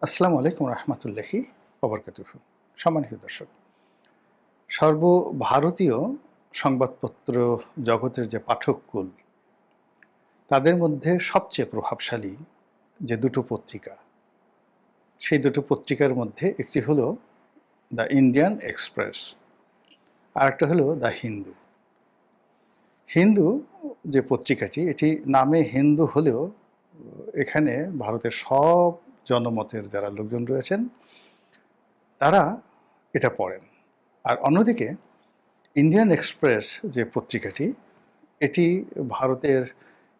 আসসালামু আলাইকুম রহমতুল্লাহি ওবরকাতুহু। সম্মানিত দর্শক, সর্বভারতীয় সংবাদপত্র জগতের যে পাঠককুল, তাদের মধ্যে সবচেয়ে প্রভাবশালী যে দুটো পত্রিকা, সেই দুটো পত্রিকার মধ্যে একটি হলো দ্য ইন্ডিয়ান এক্সপ্রেস, আর একটা হলো দ্য হিন্দু। হিন্দু যে পত্রিকাটি, এটি নামে হিন্দু হলেও এখানে ভারতের সব জনমতের যারা লোকজন রয়েছেন তারা এটা পড়েন। আর অন্যদিকে ইন্ডিয়ান এক্সপ্রেস যে পত্রিকাটি, এটি ভারতের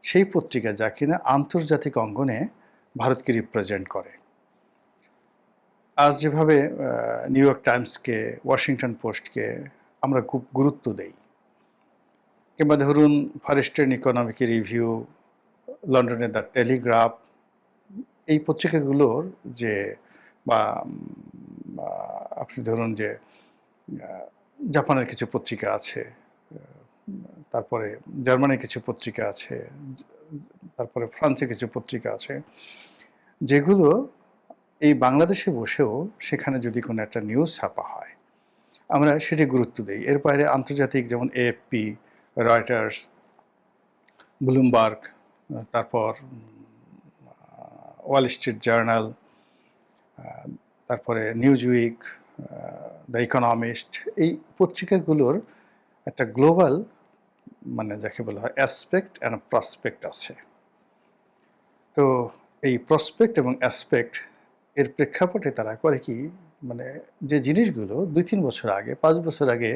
সেই পত্রিকা যা কিনা আন্তর্জাতিক অঙ্গনে ভারতকে রিপ্রেজেন্ট করে। আজ যেভাবে নিউ ইয়র্ক টাইমসকে, ওয়াশিংটন পোস্টকে আমরা খুব গুরুত্ব দেই, কিংবা ধরুন ফার ইস্টার্ন ইকোনমিক রিভিউ, লন্ডনের দ্য টেলিগ্রাফ, এই পত্রিকাগুলোর যে বা আপনি ধরুন যে জাপানের কিছু পত্রিকা আছে, তারপরে জার্মানির কিছু পত্রিকা আছে, তারপরে ফ্রান্সে কিছু পত্রিকা আছে, যেগুলো এই বাংলাদেশে বসেও সেখানে যদি কোনো একটা নিউজ ছাপা হয় আমরা সেটি গুরুত্ব দিই। এর বাইরে আন্তর্জাতিক যেমন এএফপি, রয়টার্স, ব্লুমবার্গ, তারপর ওয়াল স্ট্রিট জার্নাল, তারপরে নিউজউইক, দ্য ইকোনমিস্ট, এই পত্রিকাগুলোর একটা গ্লোবাল মানে যাকে বলা হয় অ্যাসপেক্ট অ্যান্ড প্রসপেক্ট আছে। তো এই প্রসপেক্ট এবং অ্যাসপেক্ট এর প্রেক্ষাপটে তারা করে কি, মানে যে জিনিসগুলো ২-৩ বছর আগে, ৫ বছর আগে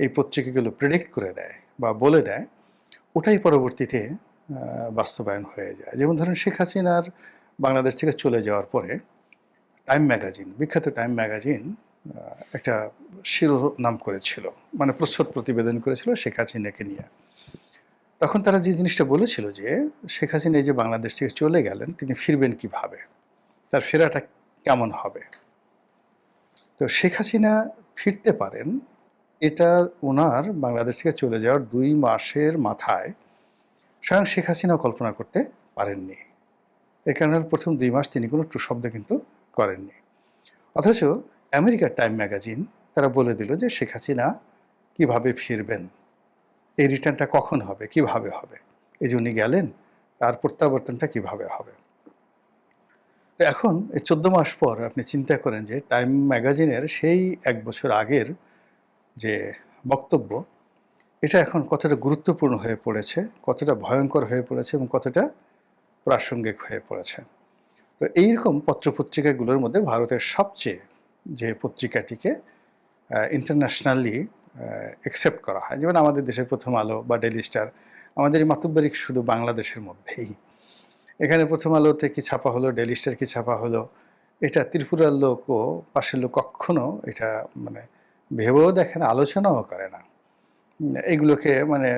এই পত্রিকাগুলো প্রেডিক্ট করে দেয় বা বলে দেয়, ওটাই পরবর্তীতে বাস্তবায়ন হয়ে যায়। যেমন ধরুন শেখ হাসিনার বাংলাদেশ থেকে চলে যাওয়ার পরে টাইম ম্যাগাজিন, বিখ্যাত টাইম ম্যাগাজিন একটা শিরোনাম করেছিল, মানে প্রচ্ছদ প্রতিবেদন করেছিল শেখ হাসিনাকে নিয়ে। তখন তারা যে জিনিসটা বলেছিল যে শেখ হাসিনা এই যে বাংলাদেশ থেকে চলে গেলেন, তিনি ফিরবেন কিভাবে, তার ফেরাটা কেমন হবে। তো শেখ হাসিনা ফিরতে পারেন, এটা ওনার বাংলাদেশ থেকে চলে যাওয়ার ২ মাসের মাথায় স্বয়ং শেখ হাসিনাও কল্পনা করতে পারেননি। এর কারণে প্রথম ২ মাস তিনি কোনো টু শব্দ কিন্তু করেননি। অথচ আমেরিকার টাইম ম্যাগাজিন তারা বলে দিল যে শেখ হাসিনা কিভাবে ফিরবেন, এই রিটার্নটা কখন হবে, কিভাবে হবে, এই যে উনি গেলেন তার প্রত্যাবর্তনটা কিভাবে হবে। তো এখন এই ১৪ মাস পর আপনি চিন্তা করেন যে টাইম ম্যাগাজিনের সেই ১ বছর আগের যে বক্তব্য, এটা এখন কতটা গুরুত্বপূর্ণ হয়ে পড়েছে, কতটা ভয়ঙ্কর হয়ে পড়েছে এবং কতটা প্রাসঙ্গিক হয়ে পড়েছে। তো এইরকম পত্রপত্রিকাগুলোর মধ্যে ভারতের সবচেয়ে যে পত্রিকাটিকে ইন্টারন্যাশনালি অ্যাকসেপ্ট করা হয়, যেমন আমাদের দেশের প্রথম আলো বা ডেইলি স্টার, আমাদের এই মাতব্বরিক শুধু বাংলাদেশের মধ্যেই। এখানে প্রথম আলোতে কি ছাপা হলো, ডেইলি স্টার কি ছাপা হলো, এটা ত্রিপুরার লোক ও পাশের লোক কখনো এটা মানে ভেবেও দেখে না, আলোচনাও করে না। এগুলোকে মানে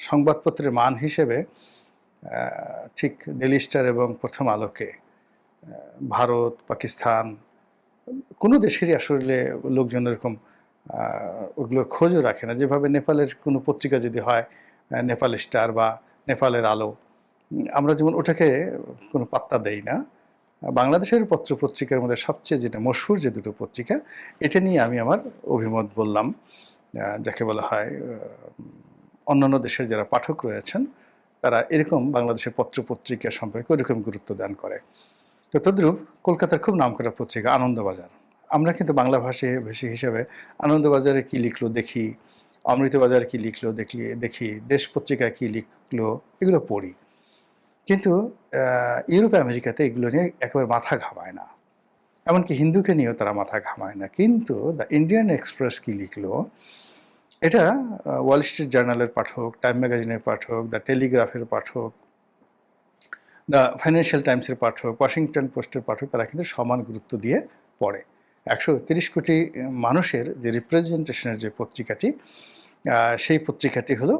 সংবাদপত্রের মান হিসেবে ঠিক ডেইলি স্টার এবং প্রথম আলোকে ভারত, পাকিস্তান, কোনো দেশেরই আসলে লোকজন এরকম ওগুলোর খোঁজও রাখে না। যেভাবে নেপালের কোনো পত্রিকা যদি হয়, নেপাল স্টার বা নেপালের আলো, আমরা যেমন ওটাকে কোনো পাত্তা দেই না। বাংলাদেশের পত্রপত্রিকার মধ্যে সবচেয়ে যেটা মশহুর যে দুটো পত্রিকা, এটা নিয়ে আমি আমার অভিমত বললাম। যাকে বলা হয় অন্যান্য দেশের যারা পাঠক রয়েছেন তারা এরকম বাংলাদেশের পত্রপত্রিকা সম্পর্কে ওইরকম গুরুত্ব দান করে। তো তদ্রূপ কলকাতার খুব নামকরা পত্রিকা আনন্দবাজার, আমরা কিন্তু বাংলা ভাষী হিসেবে আনন্দবাজারে কি লিখলো দেখি, অমৃতবাজার কি লিখলো দেখি, দেশ পত্রিকায় কি লিখলো এগুলো পড়ি। কিন্তু ইউরোপ আমেরিকাতে এগুলো নিয়ে একেবারে মাথা ঘামায় না, এমনকি হিন্দুকে নিয়েও তারা মাথা ঘামায় না। কিন্তু দ্য ইন্ডিয়ান এক্সপ্রেস কি লিখলো, এটা ওয়াল স্ট্রিট জার্নালের পাঠক, টাইম ম্যাগাজিনের পাঠক, দ্য টেলিগ্রাফের পাঠক, দ্য ফাইন্যান্সিয়াল টাইমসের পাঠক, ওয়াশিংটন পোস্টের পাঠক, তারা কিন্তু সমান গুরুত্ব দিয়ে পড়ে। ১৩০ কোটি মানুষের যে রিপ্রেজেন্টেশনের যে পত্রিকাটি, সেই পত্রিকাটি হলো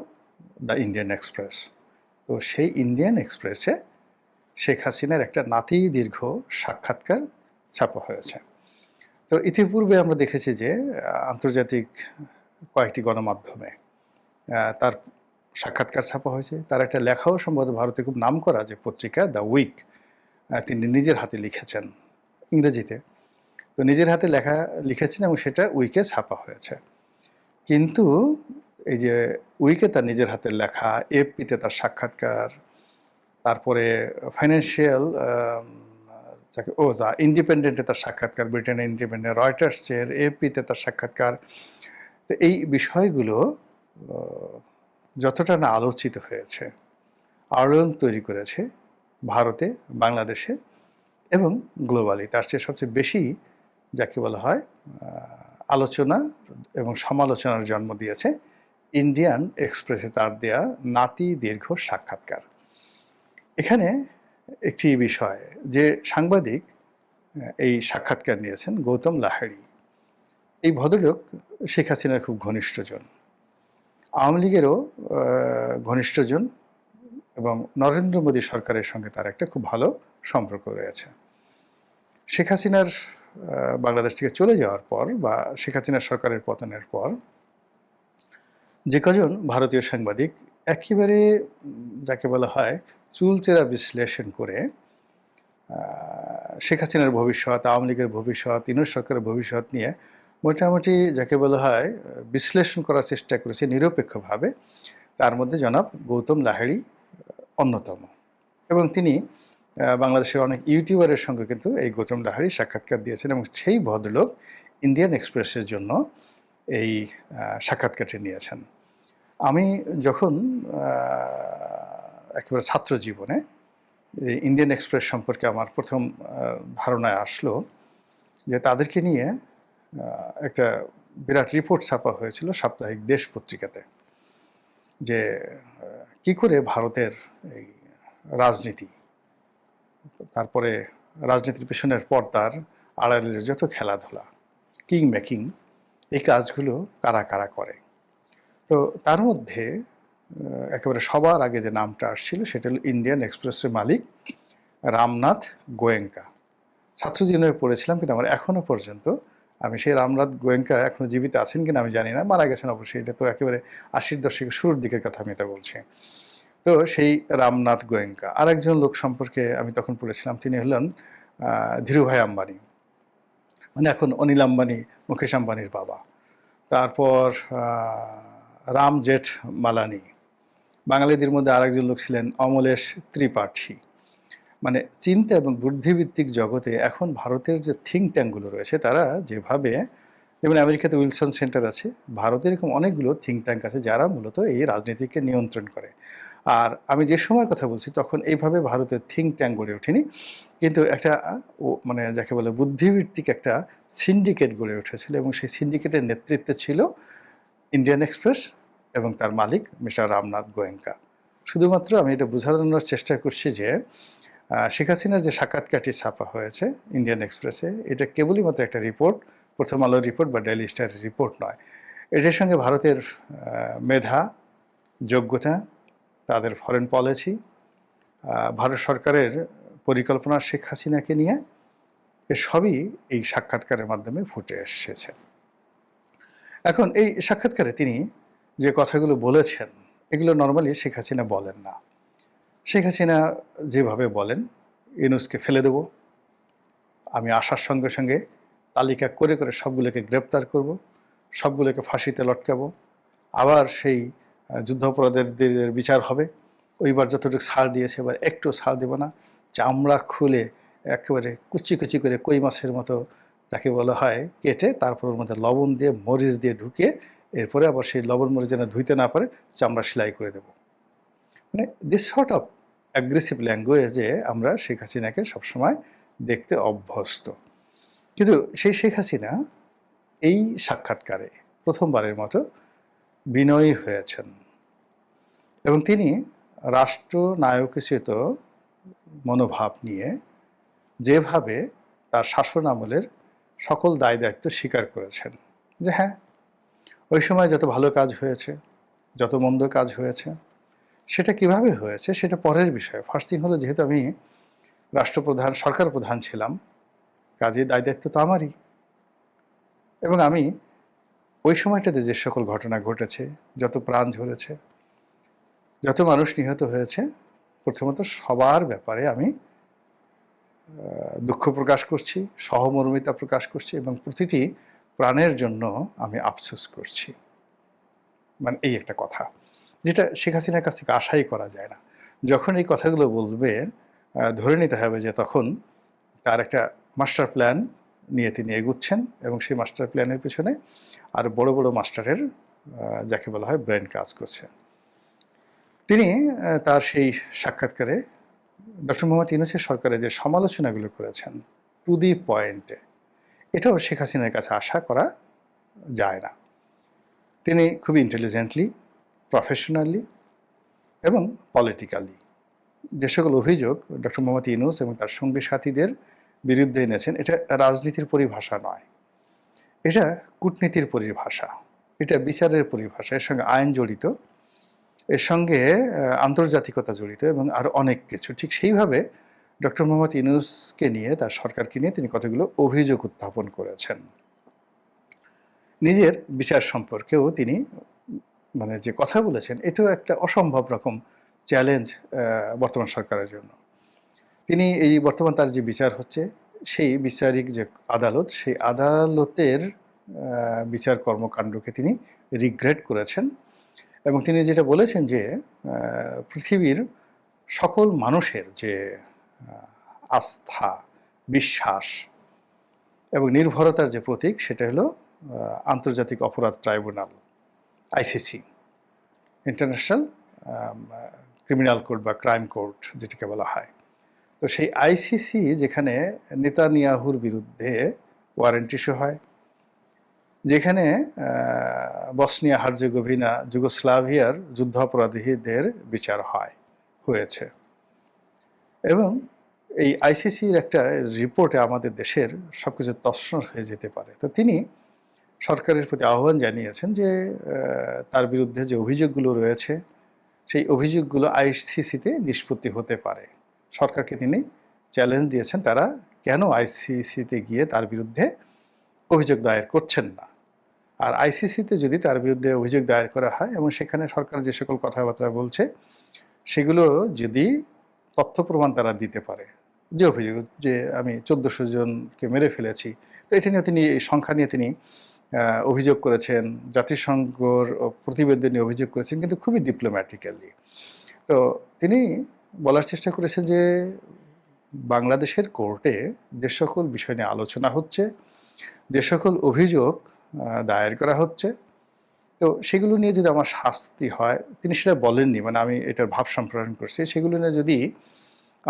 দ্য ইন্ডিয়ান এক্সপ্রেস। তো সেই ইন্ডিয়ান এক্সপ্রেসে শেখ হাসিনার একটা নাতি দীর্ঘ সাক্ষাৎকার ছাপা হয়েছে। তো ইতিপূর্বে আমরা দেখেছি যে আন্তর্জাতিক কয়েকটি গণমাধ্যমে তার সাক্ষাৎকার ছাপা হয়েছে। তার একটা লেখাও সম্ভবত ভারতে খুব নামকরা যে পত্রিকা দ্য উইক, তিনি নিজের হাতে লিখেছেন ইংরেজিতে। তো নিজের হাতে লেখা লিখেছেন এবং সেটা উইকে ছাপা হয়েছে। কিন্তু এই যে উইকে তার নিজের হাতের লেখা, এএফপিতে তার সাক্ষাৎকার, তারপরে ফাইন্যান্সিয়াল দ্য ইন্ডিপেন্ডেন্টে তার সাক্ষাৎকার, ব্রিটেনের ইন্ডিপেন্ডেন্ট, রয়টার্সের, এএফপিতে তার সাক্ষাৎকার। তো এই বিষয়গুলো যতটা না আলোচিত হয়েছে, আলোড়ন তৈরি করেছে ভারতে, বাংলাদেশে এবং গ্লোবালি, তার চেয়ে সবচেয়ে বেশি যাকে বলা হয় আলোচনা এবং সমালোচনার জন্ম দিয়েছে ইন্ডিয়ান এক্সপ্রেসে তার দেয়া নাতি দীর্ঘ সাক্ষাৎকার। এখানে একটি বিষয় যে সাংবাদিক এই সাক্ষাৎকার নিয়েছেন, গৌতম লাহিড়ী, এই ভদ্রলোক শেখ হাসিনার খুব ঘনিষ্ঠজন, আওয়ামী লীগেরও ঘনিষ্ঠজন এবং নরেন্দ্র মোদী সরকারের সঙ্গে তার একটা খুব ভালো সম্পর্ক রয়েছে। শেখ হাসিনার বাংলাদেশ থেকে চলে যাওয়ার পর বা শেখ হাসিনার সরকারের পতনের পর যে কজন ভারতীয় সাংবাদিক একেবারে যাকে বলা হয় চুলচেরা বিশ্লেষণ করে শেখ হাসিনার ভবিষ্যৎ, আওয়ামী লীগের ভবিষ্যৎ, ইউনূস সরকারের ভবিষ্যৎ নিয়ে মোটামুটি যাকে বলা হয় বিশ্লেষণ করার চেষ্টা করেছে নিরপেক্ষভাবে, তার মধ্যে জনাব গৌতম লাহিড়ী অন্যতম। এবং তিনি বাংলাদেশের অনেক ইউটিউবারের সঙ্গে কিন্তু এই গৌতম লাহিড়ী সাক্ষাৎকার দিয়েছেন এবং সেই ভদ্রলোক ইন্ডিয়ান এক্সপ্রেসের জন্য এই সাক্ষাৎকারটি নিয়েছেন। আমি যখন একেবারে ছাত্র জীবনে ইন্ডিয়ান এক্সপ্রেস সম্পর্কে আমার প্রথম ধারণায় আসলো যে তাদেরকে নিয়ে একটা বিরাট রিপোর্ট ছাপা হয়েছিল সাপ্তাহিক দেশ পত্রিকাতে, যে কি করে ভারতের এই রাজনীতি, তারপরে রাজনীতির পেছনের পর্দার আড়ালের যত খেলাধুলা, কিং মেকিং, এই কাজগুলো কারা কারা করে। তো তার মধ্যে একেবারে সবার আগে যে নামটা আসছিল সেটা হলো ইন্ডিয়ান এক্সপ্রেসের মালিক রামনাথ গোয়েঙ্কা। ছাত্র জীবনে পড়েছিলাম, কিন্তু আমার এখনো পর্যন্ত আমি সেই রামনাথ গোয়েঙ্কা এখনো জীবিত আছেন কিনা আমি জানি না, মারা গেছেন অবশ্যই, এটা তো একেবারে 80-র দশকের শুরুর দিকের কথা আমি এটা বলছি। তো সেই রামনাথ গোয়েঙ্কা, আর একজন লোক সম্পর্কে আমি তখন পড়েছিলাম, তিনি হলেন ধীরুভাই আম্বানি, মানে এখন অনিল আম্বানি, মুকেশ আম্বানির বাবা। তারপর রাম জেঠ মালানি। বাঙালিদের মধ্যে আরেকজন লোক ছিলেন অমলেশ ত্রিপাঠী। মানে চিন্তা এবং বুদ্ধিভিত্তিক জগতে এখন ভারতের যে থিঙ্ক ট্যাঙ্কগুলো রয়েছে, তারা যেভাবে, যেমন আমেরিকাতে উইলসন সেন্টার আছে, ভারতে এরকম অনেকগুলো থিঙ্ক ট্যাঙ্ক আছে যারা মূলত এই রাজনীতিকে নিয়ন্ত্রণ করে। আর আমি যে সময়ের কথা বলছি তখন এইভাবে ভারতের থিঙ্ক ট্যাঙ্ক গড়ে ওঠেনি, কিন্তু একটা মানে যাকে বলে বুদ্ধিভিত্তিক একটা সিন্ডিকেট গড়ে উঠেছিল এবং সেই সিন্ডিকেটের নেতৃত্বে ছিল ইন্ডিয়ান এক্সপ্রেস এবং তার মালিক মিস্টার রামনাথ গোয়েঙ্কা। শুধুমাত্র আমি এটা বোঝানোর চেষ্টা করছি যে শেখ হাসিনার যে সাক্ষাৎকারটি ছাপা হয়েছে ইন্ডিয়ান এক্সপ্রেসে, এটা কেবলই মাত্র একটা রিপোর্ট, প্রথম আলোর রিপোর্ট বা ডেইলি স্টারের রিপোর্ট নয়। এটার সঙ্গে ভারতের মেধা, যোগ্যতা, তাদের ফরেন পলিসি, ভারত সরকারের পরিকল্পনা শেখ হাসিনাকে নিয়ে, সবই এই সাক্ষাৎকারের মাধ্যমে ফুটে এসেছে। এখন এই সাক্ষাৎকারে তিনি যে কথাগুলো বলেছেন, এগুলো নর্মালি শেখ হাসিনা বলেন না। শেখ হাসিনা যেভাবে বলেন, ইউনূসকে ফেলে দেব, আমি আসার সঙ্গে সঙ্গে তালিকা করে করে সবগুলোকে গ্রেপ্তার করব, সবগুলোকে ফাঁসিতে লটকাবো, আবার সেই যুদ্ধাপরাধীদের বিচার হবে, ওইবার যতটুকু ছাড় দিয়েছে এবার একটু ছাড় দেব না, চামড়া খুলে একেবারে কুচি কুচি করে কই মাছের মতো যাকে বলা হয় কেটে, তারপর ওর মধ্যে লবণ দিয়ে মরিচ দিয়ে ঢুকিয়ে এরপরে আবার সেই লবণ মরিচ যেন ধুইতে না পারে চামড়া সেলাই করে দেব। মানে দিস সর্ট অফ অ্যাগ্রেসিভ ল্যাঙ্গুয়েজে আমরা শেখ হাসিনাকে সবসময় দেখতে অভ্যস্ত। কিন্তু সেই শেখ হাসিনা এই সাক্ষাৎকারে প্রথমবারের মতো বিনয়ী হয়েছেন এবং তিনি রাষ্ট্রনায়কোচিত মনোভাব নিয়ে যেভাবে তার শাসন আমলের সকল দায় দায়িত্ব স্বীকার করেছেন, যে হ্যাঁ ওই সময় যত ভালো কাজ হয়েছে, যত মন্দ কাজ হয়েছে, সেটা কিভাবে হয়েছে সেটা পরের বিষয়। ফার্স্ট থিং হলো, যেহেতু আমি রাষ্ট্রপ্রধান, সরকার প্রধান ছিলাম, কাজে দায় দায়িত্ব তো আমারই, এবং আমি ওই সময়টাতে যে সকল ঘটনা ঘটেছে, যত প্রাণ ঝরেছে, যত মানুষ নিহত হয়েছে, প্রথমত সবার ব্যাপারে আমি দুঃখ প্রকাশ করছি, সহমর্মিতা প্রকাশ করছি এবং প্রতিটি প্রাণের জন্য আমি আফসোস করছি। মানে এই একটা কথা, যেটা শেখ হাসিনার কাছ থেকে আশাই করা যায় না। যখন এই কথাগুলো বলবে, ধরে নিতে হবে যে তখন তার একটা মাস্টার প্ল্যান নিয়ে তিনি এগুচ্ছেন এবং সেই মাস্টার প্ল্যানের পেছনে আর বড় বড় মাস্টারের যাকে বলা হয় ব্রেন কাজ করছে। তিনি তার সেই সাক্ষাৎকারে ডক্টর মোহাম্মদ ইউনূসের সরকারের যে সমালোচনাগুলো করেছেন টু দি পয়েন্টে, এটাও শেখ হাসিনার কাছে আশা করা যায় না। তিনি খুবই ইন্টেলিজেন্টলি, প্রফেশনালি এবং পলিটিক্যালি যে সকল অভিযোগ ডক্টর মোহাম্মদ ইউনূস এবং তার সঙ্গী সাথীদের বিরুদ্ধে এনেছেন, এটা রাজনীতির পরিভাষা নয়, এটা কূটনীতির পরিভাষা, এটা বিচারের পরিভাষা, এর সঙ্গে আইন জড়িত, এর সঙ্গে আন্তর্জাতিকতা জড়িত এবং আরও অনেক কিছু। ঠিক সেইভাবে ডক্টর মোহাম্মদ ইউনূসকে নিয়ে, তার সরকারকে নিয়ে তিনি কতগুলো অভিযোগ উত্থাপন করেছেন। নিজের বিচার সম্পর্কেও তিনি মানে যে কথা বলেছেন, এটাও একটা অসম্ভব রকম চ্যালেঞ্জ বর্তমান সরকারের জন্য। তিনি এই বর্তমান তার যে বিচার হচ্ছে, সেই বিচারিক যে আদালত, সেই আদালতের বিচার কর্মকাণ্ডকে তিনি রিগ্রেট করেছেন এবং তিনি যেটা বলেছেন যে পৃথিবীর সকল মানুষের যে আস্থা, বিশ্বাস এবং নির্ভরতার যে প্রতীক, সেটা হলো আন্তর্জাতিক অপরাধ tribunal, ICC, international criminal court বা ক্রাইম কোর্ট যেটাকে বলা হয়। তো সেই আইসিসি যেখানে নেতানিয়াহুর বিরুদ্ধে ওয়ারেন্ট ইস্যু হয়, যেখানে বসনিয়া হার্জেগোভিনা, যুগোস্লাভিয়ার যুদ্ধাপরাধীদের বিচার হয়েছে এবং এই আইসিসির একটা রিপোর্টে আমাদের দেশের সব কিছু তছনছ হয়ে যেতে পারে। তো তিনি সরকারের প্রতি আহ্বান জানিয়েছেন যে তার বিরুদ্ধে যে অভিযোগগুলো রয়েছে, সেই অভিযোগগুলো আইসিসিতে নিষ্পত্তি হতে পারে। সরকারকে তিনি চ্যালেঞ্জ দিয়েছেন, তারা কেন আইসিসিতে গিয়ে তার বিরুদ্ধে অভিযোগ দায়ের করছেন না। আর আইসিসিতে যদি তার বিরুদ্ধে অভিযোগ দায়ের করা হয় এবং সেখানে সরকার যে সকল কথাবার্তা বলছে, সেগুলো যদি তথ্য প্রমাণ তারা দিতে পারে, যে অভিযোগ যে আমি 1400 জনকে মেরে ফেলেছি, তো এটা নিয়ে তিনি, এই সংখ্যা নিয়ে তিনি অভিযোগ করেছেন, জাতিসংঘর প্রতিবেদনে অভিযোগ করেছেন, কিন্তু খুবই ডিপ্লোম্যাটিক্যালি। তো তিনি বলার চেষ্টা করেছেন যে বাংলাদেশের কোর্টে যে সকল বিষয় নিয়ে আলোচনা হচ্ছে, যে সকল অভিযোগ দায়ের করা হচ্ছে, তো সেগুলো নিয়ে যদি আমার শাস্তি হয়, তিনি সেটা বলেননি, মানে আমি এটার ভাব সম্প্রসারণ করছি, সেগুলো নিয়ে যদি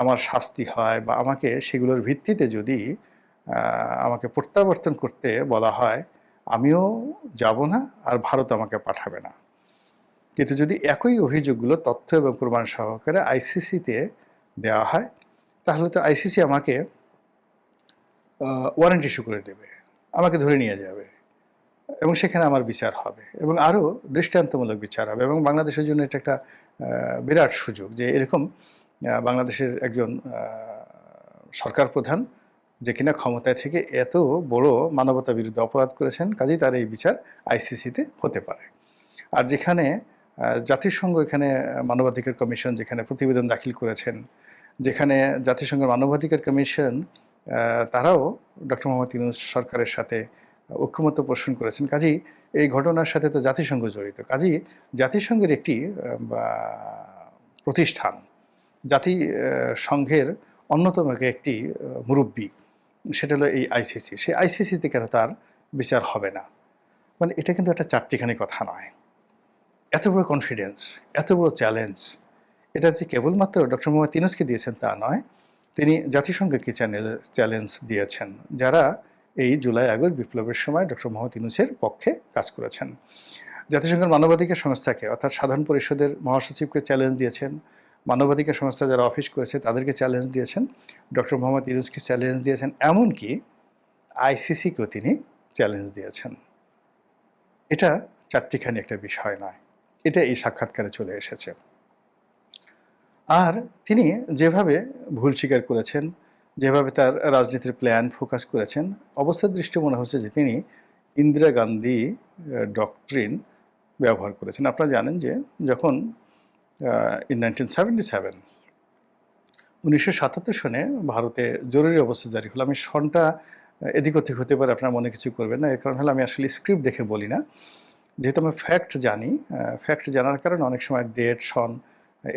আমার শাস্তি হয় বা আমাকে সেগুলোর ভিত্তিতে যদি আমাকে প্রত্যাবর্তন করতে বলা হয়, আমিও যাব না আর ভারত আমাকে পাঠাবে না। কিন্তু যদি একই অভিযোগগুলো তথ্য এবং প্রমাণ সহকারে আইসিসিতে দেওয়া হয়, তাহলে তো আইসিসি আমাকে ওয়ারেন্ট ইস্যু করে দেবে, আমাকে ধরে নিয়ে যাবে এবং সেখানে আমার বিচার হবে এবং আরও দৃষ্টান্তমূলক বিচার হবে। এবং বাংলাদেশের জন্য এটা একটা বিরাট সুযোগ যে এরকম বাংলাদেশের একজন সরকার প্রধান যে কিনা ক্ষমতায় থেকে এত বড় মানবতা বিরুদ্ধে অপরাধ করেছেন, কাজেই তার এই বিচার আইসিসিতে হতে পারে। আর যেখানে জাতিসংঘ, এখানে মানবাধিকার কমিশন যেখানে প্রতিবেদন দাখিল করেছেন, যেখানে জাতিসংঘের মানবাধিকার কমিশন তারাও ডক্টর মোহাম্মদ ইউনূস সরকারের সাথে ঐক্যমত্য পোষণ করেছেন, কাজেই এই ঘটনার সাথে তো জাতিসংঘ জড়িত। কাজেই জাতিসংঘের একটি প্রতিষ্ঠান, জাতিসংঘের অন্যতম একটি মুরব্বী, সেটা হলো এই আইসিসি। সেই আইসিসিতে কেন তার বিচার হবে না? মানে এটা কিন্তু একটা চারটিখানি কথা নয়। এত বড় কনফিডেন্স, এত বড় চ্যালেঞ্জ, এটা যে কেবলমাত্র ডক্টর মোহাম্মদ ইউনূসকে দিয়েছেন তা নয়, তিনি জাতিসংঘকে চ্যালেঞ্জ দিয়েছেন, যারা এই জুলাই আগস্ট বিপ্লবের সময় ডক্টর মোহাম্মদ ইউনূসের পক্ষে কাজ করেছেন। জাতিসংঘের মানবাধিকার সংস্থাকে, অর্থাৎ সাধারণ পরিষদের মহাসচিবকে চ্যালেঞ্জ দিয়েছেন, মানবাধিকার সংস্থা যারা অফিস করেছে তাদেরকে চ্যালেঞ্জ দিয়েছেন, ডক্টর মোহাম্মদ ইউনূসকে চ্যালেঞ্জ দিয়েছেন, এমনকি আইসিসিকেও তিনি চ্যালেঞ্জ দিয়েছেন। এটা চারটিখানি একটা বিষয় নয়, এটা এই সাক্ষাৎকারে চলে এসেছে। আর তিনি যেভাবে ভুল স্বীকার করেছেন, যেভাবে তার রাজনীতির প্ল্যান ফোকাস করেছেন, অবস্থার দৃষ্টি মনে হচ্ছে যে তিনি ইন্দিরা গান্ধী ডক্ট্রিন ব্যবহার করেছেন। আপনারা জানেন যে যখন ইন 1977 1977 সনে ভারতে জরুরি অবস্থা জারি হলো। আমি সনটা এদিক ওদিক হতে পারে, আপনারা মনে কিছু করবেন না। এর কারণ হলো আমি আসলে স্ক্রিপ্ট দেখে বলি না। যেহেতু আমি ফ্যাক্ট জানি, ফ্যাক্ট জানার কারণে অনেক সময় ডেট, সন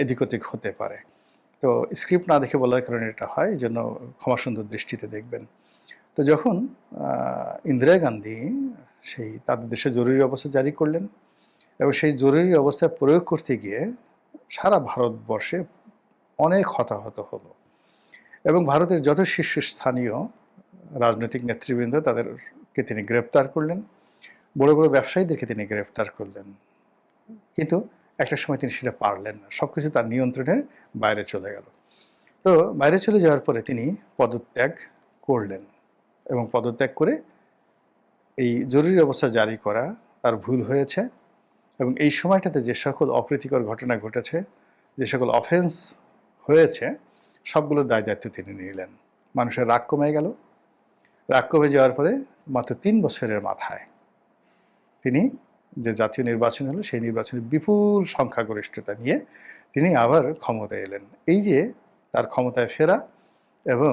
এদিক ওদিক হতে পারে। তো স্ক্রিপ্ট না দেখে বলার কারণে এটা হয়, এজন্য ক্ষমাসুন্দর দৃষ্টিতে দেখবেন। তো যখন ইন্দিরা গান্ধী সেই তাদের দেশে জরুরি অবস্থা জারি করলেন এবং সেই জরুরি অবস্থা প্রয়োগ করতে গিয়ে সারা ভারতবর্ষে অনেক হতাহত হলো এবং ভারতের যত শীর্ষস্থানীয় রাজনৈতিক নেতৃবৃন্দ তাদেরকে তিনি গ্রেপ্তার করলেন, বড় বড় ব্যবসায়ীদেরকে তিনি গ্রেপ্তার করলেন। কিন্তু একটা সময় তিনি সেটা পারলেন না, সবকিছু তার নিয়ন্ত্রণের বাইরে চলে গেল। তো বাইরে চলে যাওয়ার পরে তিনি পদত্যাগ করলেন এবং পদত্যাগ করে এই জরুরি অবস্থা জারি করা তার ভুল হয়েছে এবং এই সময়টাতে যে সকল অপ্রীতিকর ঘটনা ঘটেছে, যে সকল অফেন্স হয়েছে, সবগুলোর দায় দায়িত্ব তিনি নিলেন। মানুষের রাগ কমে গেল। রাগ কমে যাওয়ার পরে মাত্র 3 বছরের মাথায় তিনি যে জাতীয় নির্বাচন হলো সেই নির্বাচনে বিপুল সংখ্যাগরিষ্ঠতা নিয়ে তিনি আবার ক্ষমতায় এলেন। এই যে তার ক্ষমতায় ফেরা এবং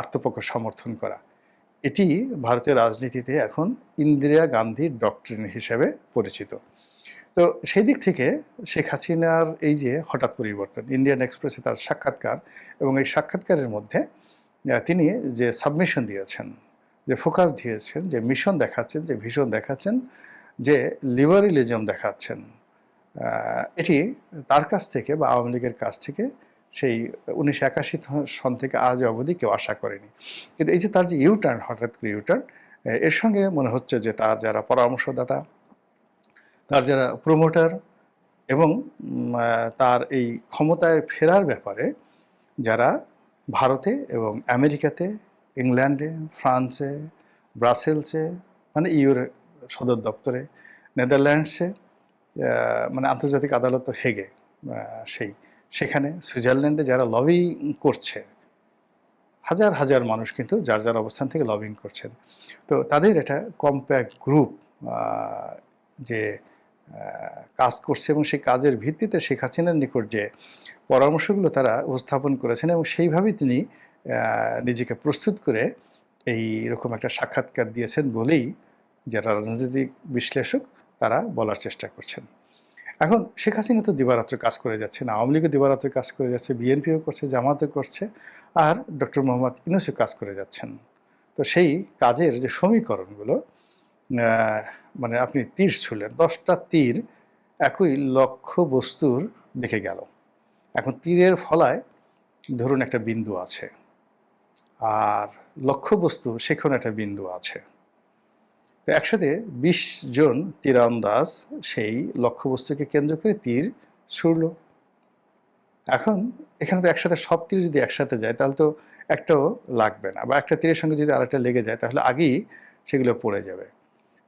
আত্মপক্ষ সমর্থন করা, এটি ভারতের রাজনীতিতে এখন ইন্দিরা গান্ধীর ডক্ট্রিন হিসেবে পরিচিত। তো সেই দিক থেকে শেখ হাসিনার এই যে হঠাৎ পরিবর্তন, ইন্ডিয়ান এক্সপ্রেসে তার সাক্ষাৎকার এবং এই সাক্ষাৎকারের মধ্যে তিনি যে সাবমিশন দিয়েছেন, যে ফোকাস দিয়েছেন, যে মিশন দেখাচ্ছেন, যে ভিশন দেখাচ্ছেন, যে লিবারেলিজম দেখাচ্ছেন, এটি তার কাছ থেকে বা আওয়ামী লীগের কাছ থেকে সেই 1981 সন থেকে আজ অবধি কেউ আশা করেনি। কিন্তু এই যে তার যে ইউটার্ন, হঠাৎ করে ইউটার্ন, এর সঙ্গে মনে হচ্ছে যে তার যারা পরামর্শদাতা, তার যারা প্রমোটার এবং তার এই ক্ষমতায় ফেরার ব্যাপারে যারা ভারতে এবং আমেরিকাতে, ইংল্যান্ডে, ফ্রান্সে, ব্রাসেলসে, মানে ইউর সদর দপ্তরে, নেদারল্যান্ডসে, মানে আন্তর্জাতিক আদালত তো হেগে, সেখানে সুইজারল্যান্ডে যারা লবি করছে, হাজার হাজার মানুষ কিন্তু যার যার অবস্থান থেকে লবিং করছেন। তো তাদের এটা কম্প্যাক্ট গ্রুপ যে কাজ করছে এবং সেই কাজের ভিত্তিতে শেখ হাসিনার নিকট যে পরামর্শগুলো তারা উপস্থাপন করেছেন এবং সেইভাবেই তিনি নিজেকে প্রস্তুত করে এই রকম একটা সাক্ষাৎকার দিয়েছেন বলেই যারা রাজনৈতিক বিশ্লেষক তারা বলার চেষ্টা করছেন। এখন শেখ হাসিনা তো দিবারাত্র কাজ করে যাচ্ছে না, আওয়ামী লীগও দিবারাত্র কাজ করে যাচ্ছে, বিএনপিও করছে, জামাতও করছে, আর ডক্টর মোহাম্মদ ইউনূসও কাজ করে যাচ্ছেন। তো সেই কাজের যে সমীকরণগুলো, মানে আপনি তীর ছুঁড়লেন, 10টা তীর একই লক্ষ্য বস্তুর দিকে গেল। এখন তীরের ফলায় ধরুন একটা বিন্দু আছে, আর লক্ষ্যবস্তু সেখানে একটা বিন্দু আছে। তো একসাথে 20 জন তীরন্দাজ সেই লক্ষ্যবস্তুকে কেন্দ্র করে তীর ছুড়ল। এখন এখানে তো একসাথে সব তীর যদি একসাথে যায় তাহলে তো একটাও লাগবে না, বা একটা তীরের সঙ্গে যদি আরেকটা লেগে যায় তাহলে আগেই সেগুলো পড়ে যাবে।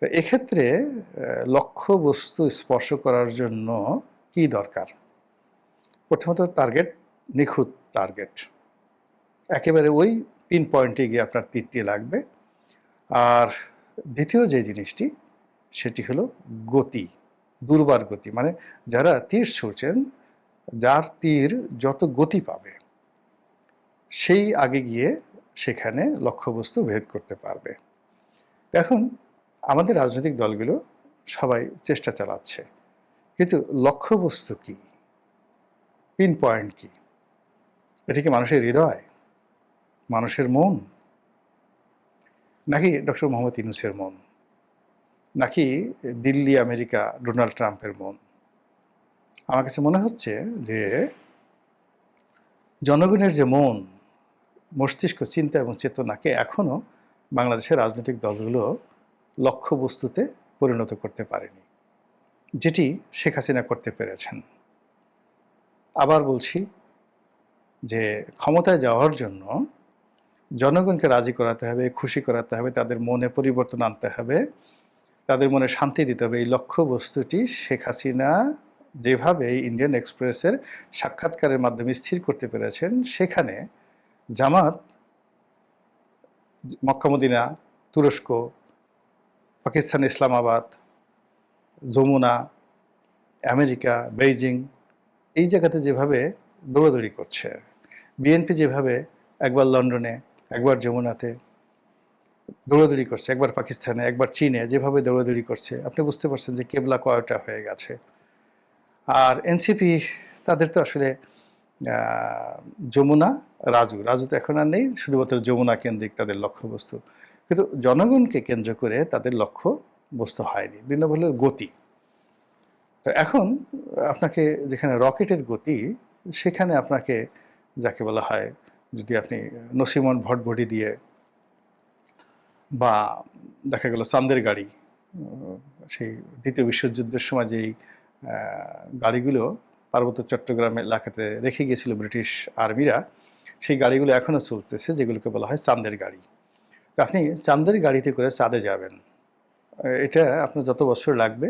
তো এক্ষেত্রে লক্ষ্যবস্তু স্পর্শ করার জন্য কি দরকার? প্রথমত টার্গেট, নিখুঁত টার্গেট, একেবারে ওই পিন পয়েন্টে গিয়ে আপনার তীরটি লাগবে। আর দ্বিতীয় যে জিনিসটি সেটি হলো গতি, দুর্বার গতি, মানে যারা তীর ছুঁড়ছেন, যার তীর যত গতি পাবে সেই আগে গিয়ে সেখানে লক্ষ্যবস্তু ভেদ করতে পারবে। এখন আমাদের রাজনৈতিক দলগুলো সবাই চেষ্টা চালাচ্ছে, কিন্তু লক্ষ্যবস্তু কি, পিন পয়েন্ট কি? এটা কি মানুষের হৃদয়, মানুষের মন, নাকি ডক্টর মোহাম্মদ ইউনূসের মন, নাকি দিল্লি আমেরিকা ডোনাল্ড ট্রাম্পের মন? আমার কাছে মনে হচ্ছে যে জনগণের যে মন, মস্তিষ্ক, চিন্তা এবং চেতনাকে এখনও বাংলাদেশের রাজনৈতিক দলগুলো লক্ষ্যবস্তুতে পরিণত করতে পারেনি, যেটি শেখ হাসিনা করতে পেরেছেন। আবার বলছি যে ক্ষমতায় যাওয়ার জন্য জনগণকে রাজি করাতে হবে, খুশি করাতে হবে, তাদের মনে পরিবর্তন আনতে হবে, তাদের মনে শান্তি দিতে হবে। এই লক্ষ্যবস্তুটি শেখ হাসিনা যেভাবে ইন্ডিয়ান এক্সপ্রেসের সাক্ষাৎকারের মাধ্যমে স্থির করতে পেরেছেন, সেখানে জামাত, মক্কা মদিনা, তুরস্ক, পাকিস্তান ইসলামাবাদ, যমুনা, আমেরিকা, বেইজিং, এই জায়গাতে যেভাবে দৌড়াদৌড়ি করছে, বিএনপি যেভাবে একবার লন্ডনে, একবার যমুনাতে দৌড়াদৌড়ি করছে, একবার পাকিস্তানে, একবার চীনে যেভাবে দৌড়াদৌড়ি করছে, আপনি বুঝতে পারছেন যে কেবলা কয়টা হয়ে গেছে। আর এনসিপি তাদের তো আসলে যমুনা, রাজু তো এখন আর নেই, শুধুমাত্র যমুনা কেন্দ্রিক তাদের লক্ষ্যবস্তু। কিন্তু জনগণকে কেন্দ্র করে তাদের লক্ষ্য বস্তু হয়নি, দুই নম্বর হলো গতি। তো এখন আপনাকে যেখানে রকেটের গতি, সেখানে আপনাকে যাকে বলা হয়, যদি আপনি নসিমন ভটভটি দিয়ে বা দেখা গেল চাঁদের গাড়ি, সেই দ্বিতীয় বিশ্বযুদ্ধের সময় যেই গাড়িগুলো পার্বত্য চট্টগ্রাম এলাকাতে রেখে গিয়েছিল ব্রিটিশ আর্মিরা, সেই গাড়িগুলো এখনও চলতেছে, যেগুলোকে বলা হয় চাঁদের গাড়ি। তো আপনি চাঁদের গাড়িতে করে চাঁদে যাবেন, এটা আপনার যত বছর লাগবে,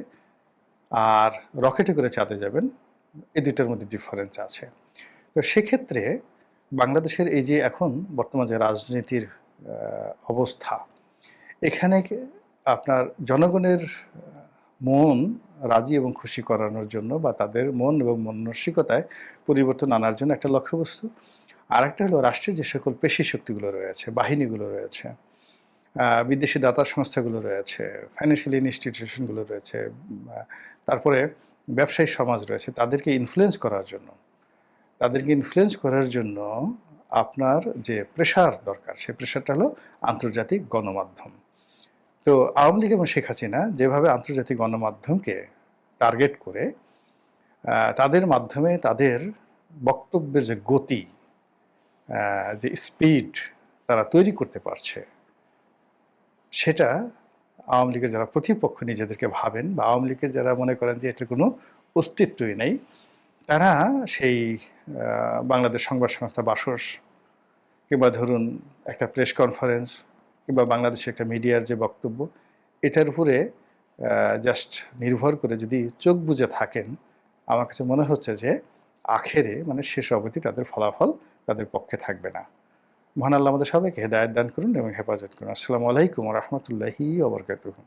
আর রকেটে করে চাঁদে যাবেন, এই দুইটার মধ্যে ডিফারেন্স আছে। তো সেক্ষেত্রে বাংলাদেশের এই যে এখন বর্তমান যে রাজনীতির অবস্থা, এখানে আপনার জনগণের মন রাজি এবং খুশি করানোর জন্য বা তাদের মন এবং মানসিকতায় পরিবর্তন আনার জন্য একটা লক্ষ্যবস্তু। আর একটা হলো রাষ্ট্রের যে সকল পেশি শক্তিগুলো রয়েছে, বাহিনীগুলো রয়েছে, বিদেশি দাতা সংস্থাগুলো রয়েছে, ফাইন্যান্সিয়াল ইনস্টিটিউশনগুলো রয়েছে, তারপরে ব্যবসায়ী সমাজ রয়েছে, তাদেরকে ইনফ্লুয়েন্স করার জন্য, আপনার যে প্রেশার দরকার, সেই প্রেশারটা হলো আন্তর্জাতিক গণমাধ্যম। তো আওয়ামী লীগ এবং শেখ হাসিনা যেভাবে আন্তর্জাতিক গণমাধ্যমকে টার্গেট করে তাদের মাধ্যমে তাদের বক্তব্যের যে গতি, যে স্পিড তারা তৈরি করতে পারছে, সেটা আওয়ামী লীগের যারা প্রতিপক্ষ নিজেদেরকে ভাবেন, বা আওয়ামী লীগের যারা মনে করেন যে এটার কোনো অস্তিত্বই নেই, তারা সেই বাংলাদেশ সংবাদ সংস্থা বাসস, কিংবা ধরুন একটা প্রেস কনফারেন্স, কিংবা বাংলাদেশে একটা মিডিয়ার যে বক্তব্য, এটার উপরে জাস্ট নির্ভর করে যদি চোখ বুজে থাকেন, আমার কাছে মনে হচ্ছে যে আখেরে মানে শেষ অবধি তাদের ফলাফল তাদের পক্ষে থাকবে না। মহান আল্লাহ আমাদের সবাইকে হেদায়েত দান করুন এবং হেফাজত করুন। আসসালামু আলাইকুম ওয়া রাহমাতুল্লাহি ওয়া বারাকাতুহু।